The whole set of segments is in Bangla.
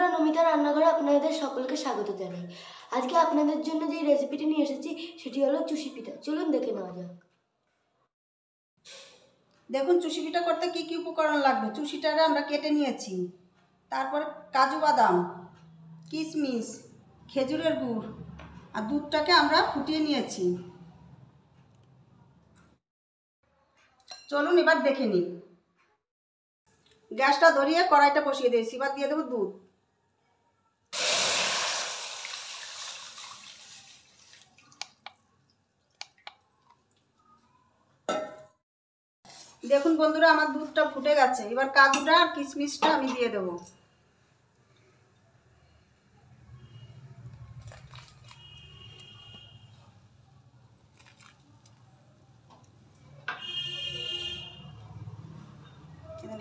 বন্ধুরা, নমিতা রান্নাঘরে আপনাদের সকলকে স্বাগত জানাই। আজকে আপনাদের জন্য যে রেসিপিটি নিয়ে এসেছি সেটি হলো চুষি পিঠা। চলুন দেখে নেওয়া যাক। দেখুন চুষি পিঠা করতে কি কি উপকরণ লাগবে। চুষিটারে আমরা কেটে নিয়েছি, তারপর কাজু বাদাম, কিশমিশ, খেজুরের গুড় আর দুধটাকে আমরা ফুটিয়ে নিয়েছি। চলুন এবার দেখে নিই। গ্যাসটা ধরিয়ে কড়াইটা বসিয়ে দিয়েছি, এবার দিয়ে দেবো দুধ। দেখুন বন্ধুরা, আমার দুধটা ফুটে গেছে। এবার কাজুটা আর কিশমিশটা আমি দিয়ে দেবো।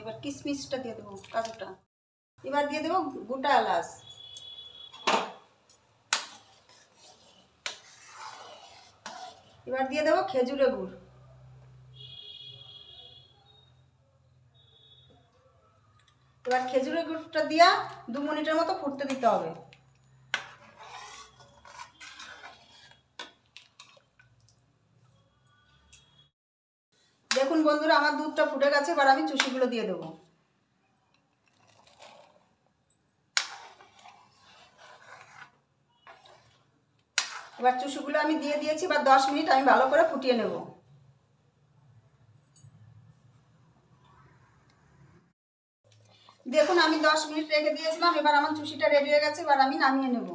এবার কিশমিশটা দিয়ে দেবো, কাজুটা। এবার দিয়ে দেবো গোটা এলাচ। এবার দিয়ে দেবো খেজুরের গুড়। এবার খেজুরের গুড়টা দিয়া 2 মিনিটের মতো ফুটতে দিতে হবে। দেখুন বন্ধুরা, আমার দুধটা ফুটে গেছে। এবার আমি চুষিগুলো দিয়ে দেবো। এবার চুষিগুলো আমি দিয়ে দিয়েছি। এবার 10 মিনিট আমি ভালো করে ফুটিয়ে নেব। দেখুন আমি 10 মিনিট রেখে দিয়েছিলাম। এবার আমার চুষিটা রেডি হয়ে গেছে। এবার আমি নামিয়ে নেব।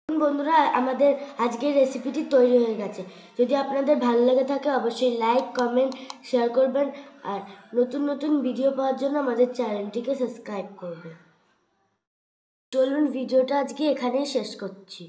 বন্ধুরা, আমাদের আজকের রেসিপিটি তৈরি হয়ে গেছে। যদি আপনাদের ভালো লেগে থাকে অবশ্যই লাইক, কমেন্ট, শেয়ার করবেন। আর নতুন নতুন ভিডিও পাওয়ার জন্য আমাদের চ্যানেলটিকে সাবস্ক্রাইব করবেন। চলুন ভিডিওটা আজকে এখানেই শেষ করছি।